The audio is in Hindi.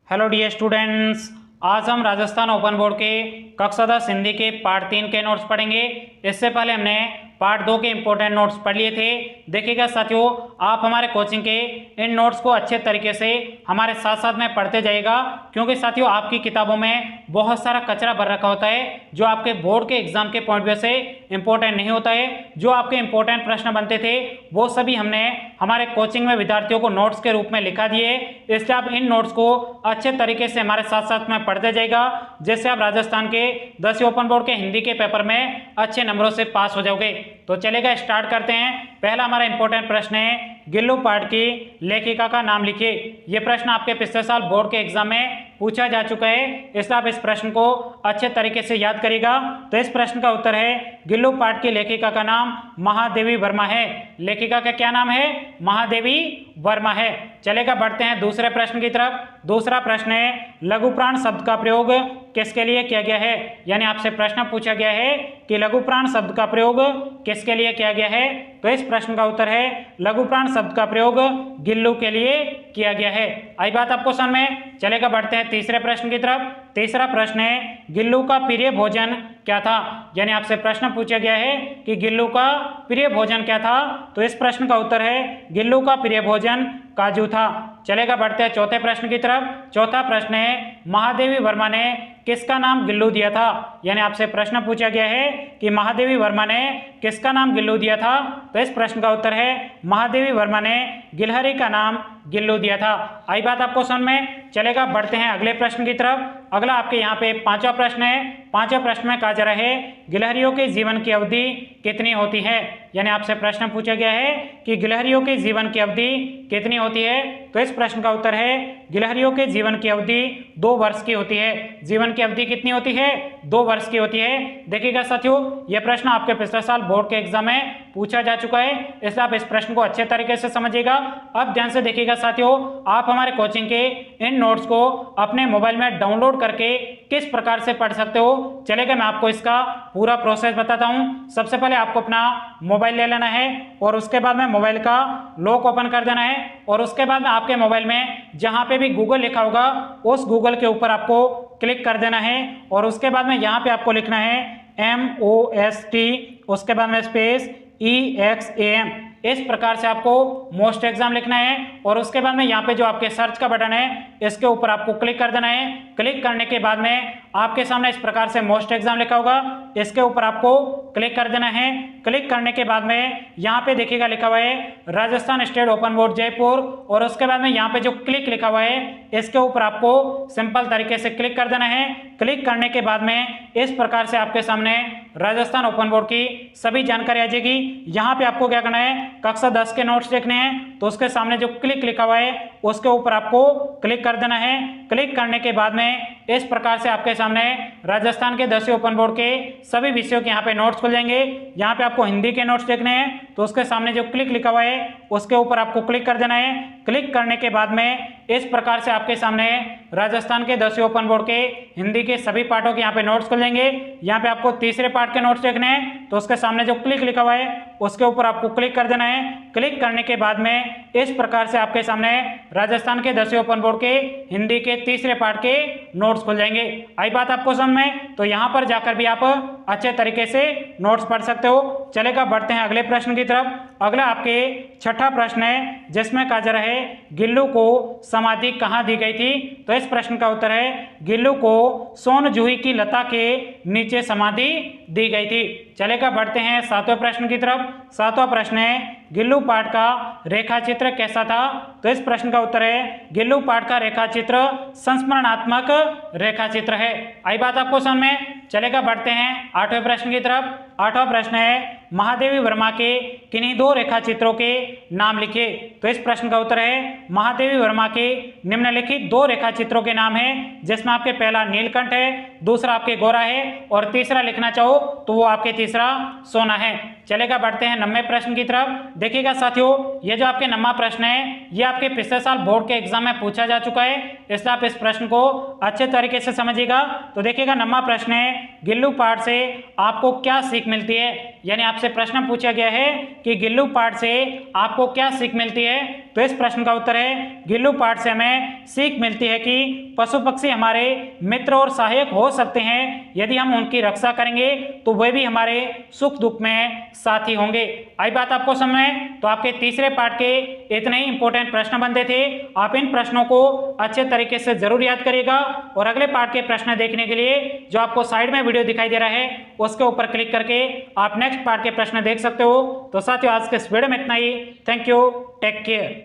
हेलो डियर स्टूडेंट्स, आज हम राजस्थान ओपन बोर्ड के कक्षा 10 हिंदी के पार्ट 3 के नोट्स पढ़ेंगे। इससे पहले हमने पार्ट 2 के इंपॉर्टेंट नोट्स पढ़ लिए थे। देखिएगा साथियों, आप हमारे कोचिंग के इन नोट्स को अच्छे तरीके से हमारे साथ साथ में पढ़ते जाइएगा, क्योंकि साथियों आपकी किताबों में बहुत सारा कचरा भर रखा होता है जो आपके बोर्ड के एग्जाम के पॉइंट व्यू से इंपॉर्टेंट नहीं होता है। जो आपके इंपॉर्टेंट प्रश्न बनते थे वो सभी हमने हमारे कोचिंग में विद्यार्थियों को नोट्स के रूप में लिखा दिए। इसलिए आप इन नोट्स को अच्छे तरीके से हमारे साथ साथ में पढ़ते जाएगा, जैसे आप राजस्थान के 10वीं ओपन बोर्ड के हिंदी के पेपर में अच्छे नंबरों से पास हो जाओगे। तो चलेगा, स्टार्ट करते हैं। पहला हमारा इंपॉर्टेंट प्रश्न है, गिल्लू पाठ की लेखिका का नाम लिखिए। यह प्रश्न आपके पिछले साल बोर्ड के एग्जाम में पूछा जा चुका है, इसलिए आप इस प्रश्न को अच्छे तरीके से याद करिएगा। तो इस प्रश्न का उत्तर है, गिल्लू पाठ की लेखिका का नाम महादेवी वर्मा है। लेखिका का क्या नाम है? महादेवी वर्मा है। चलेगा, बढ़ते हैं दूसरे प्रश्न की तरफ। दूसरा प्रश्न है, लघु प्राण शब्द का प्रयोग किसके लिए किया गया है? यानी आपसे प्रश्न पूछा गया है कि लघु प्राण शब्द का प्रयोग किसके लिए किया गया है? तो इस प्रश्न का उत्तर है, लघु प्राण शब्द का प्रयोग गिल्लू के लिए किया गया है। आई बात आपको समझ में? चलेगा, बढ़ते हैं तीसरे प्रश्न की तरफ। तीसरा प्रश्न है, गिल्लू का प्रिय भोजन क्या था? यानी आपसे प्रश्न पूछा गया है कि गिल्लू का प्रिय भोजन क्या था? तो इस प्रश्न का उत्तर है, गिल्लू का प्रिय भोजन काजू था। चलेगा, बढ़ते हैं चौथे प्रश्न की तरफ। चौथा प्रश्न है, महादेवी वर्मा ने किसका नाम गिल्लू दिया था? यानी आपसे प्रश्न पूछा गया है कि महादेवी वर्मा ने किसका नाम गिल्लू दिया था? तो इस प्रश्न का उत्तर है, महादेवी वर्मा ने गिलहरी का नाम गिल्लू दिया था। आई बात आपको समझ में? चलेगा, बढ़ते हैं अगले प्रश्न की तरफ। अगला आपके यहाँ पे पांचवा प्रश्न है। पांचवा प्रश्न में कहा जा रहा है, गिलहरियों के जीवन की अवधि कितनी होती है? यानी आपसे प्रश्न पूछा गया है कि गिलहरियों के जीवन की अवधि कितनी होती है? तो इस प्रश्न का उत्तर है, गिलहरियों के जीवन की अवधि 2 वर्ष की होती है। जीवन की अवधि कितनी होती है? 2 वर्ष की होती है। देखिएगा साथियों, यह प्रश्न आपके पिछले साल बोर्ड के एग्जाम में पूछा जा चुका है, इसलिए आप इस प्रश्न को अच्छे तरीके से समझिएगा। अब ध्यान से देखिएगा साथियों, आप हमारे कोचिंग के इन नोट्स को अपने मोबाइल में डाउनलोड करके किस प्रकार से पढ़ सकते हो, चलेगा मैं आपको इसका पूरा प्रोसेस बताता हूं। सबसे पहले आपको अपना मोबाइल ले लेना है और उसके बाद में मोबाइल का लॉक ओपन कर देना है, और उसके बाद में आपके मोबाइल में जहां पे भी गूगल लिखा होगा उस गूगल के ऊपर आपको क्लिक कर देना है, और उसके बाद में यहाँ पे आपको लिखना है MOST, उसके बाद में स्पेस EXAM। इस प्रकार से आपको मोस्ट एग्जाम लिखना है, और उसके बाद में यहाँ पे जो आपके सर्च का बटन है इसके ऊपर आपको क्लिक कर देना है। क्लिक करने के बाद में आपके सामने इस प्रकार से मोस्ट एग्जाम लिखा होगा, इसके ऊपर आपको क्लिक कर देना है। क्लिक करने के बाद में यहाँ पे देखिएगा लिखा हुआ है Rajasthan state open board Jaipur, और उसके बाद में यहाँ पे जो क्लिक लिखा हुआ है इसके ऊपर आपको सिंपल तरीके से क्लिक कर देना है। क्लिक करने के बाद में इस प्रकार से आपके सामने राजस्थान ओपन बोर्ड की सभी जानकारी आ जाएगी। यहाँ पे आपको क्या करना है, कक्षा 10 के नोट्स देखने हैं, तो उसके सामने जो क्लिक लिखा हुआ है उसके ऊपर आपको क्लिक कर देना है। क्लिक करने के बाद में इस प्रकार से आपके सामने राजस्थान के 10वीं ओपन बोर्ड के सभी विषयों के यहाँ पे नोट्स खुल जाएंगे। यहाँ पे आपको हिंदी के नोट्स देखने हैं, तो उसके सामने जो क्लिक लिखा हुआ है उसके ऊपर आपको क्लिक कर देना है। क्लिक करने के बाद में इस प्रकार से आपके सामने राजस्थान के 10वीं ओपन बोर्ड के हिंदी के सभी पाठों के यहाँ पे नोट्स खुल जाएंगे। यहाँ पे आपको तीसरे पार्ट के नोट्स देखने हैं, तो उसके सामने जो क्लिक लिखा हुआ है उसके ऊपर आपको क्लिक कर देना है। क्लिक करने के बाद में इस प्रकार से आपके सामने राजस्थान के 10वीं ओपन बोर्ड के हिंदी के तीसरे पार्ट के नोट्स खुल जाएंगे। आई बात आपको समझ में? तो यहाँ पर जाकर भी आप अच्छे तरीके से नोट्स पढ़ सकते हो। चलेगा, बढ़ते हैं अगले प्रश्न की तरफ। अगला आपके छठा प्रश्न है, जिसमें कहा जा रहा है, गिल्लू को समाधि कहाँ दी गई थी? तो इस प्रश्न का उत्तर है, गिल्लू को सोन जूही की लता के नीचे समाधि दी गई थी। चलेगा, बढ़ते हैं सातवें प्रश्न की तरफ। सातवां प्रश्न है, गिल्लू पाठ का रेखा चित्र कैसा था? तो इस प्रश्न का उत्तर है, गिल्लू पाठ का रेखा चित्र संस्मरणात्मक रेखा चित्र है। आई बात आपको समझ में? चलेगा, बढ़ते हैं आठवें प्रश्न की तरफ। आठवां प्रश्न है, महादेवी वर्मा के किन्हीं 2 रेखा चित्रों के नाम लिखिए। तो इस प्रश्न का उत्तर है, महादेवी वर्मा के निम्नलिखित 2 रेखा चित्रों के नाम है, जिसमें आपके पहला नीलकंठ है, दूसरा आपके गोरा है, और तीसरा लिखना चाहो तो वो आपके तीसरा सोना है। चलेगा बढ़ते हैं 90 प्रश्न की तरफ। देखिएगा साथियों, ये जो आपके 90 प्रश्न है ये आपके पिछले साल बोर्ड के एग्जाम में पूछा जा चुका है, इसलिए आप इस प्रश्न को अच्छे तरीके से समझिएगा। तो देखिएगा 90 प्रश्न है, गिल्लू पाठ से आपको क्या सीख मिलती है, यानी आपसे प्रश्न पूछा गया है कि गिल्लू पाठ से आपको क्या सीख मिलती है। तो इस प्रश्न का उत्तर है गिल्लू पाठ से हमें सीख मिलती है कि पशु पक्षी हमारे मित्र और सहायक हो सकते हैं, यदि हम उनकी रक्षा करेंगे तो वे भी हमारे सुख दुख में साथी होंगे। आई बात आपको समझ में? तो आपके तीसरे पार्ट के इतने ही इंपॉर्टेंट प्रश्न बनते थे, आप इन प्रश्नों को अच्छे तरीके से जरूर याद करिएगा। और अगले पार्ट के प्रश्न देखने के लिए जो आपको साइड में वीडियो दिखाई दे रहा है उसके ऊपर क्लिक करके आप नेक्स्ट पार्ट के प्रश्न देख सकते हो। तो साथियों, आज के इस वीडियो में इतना ही। Thank you, take care.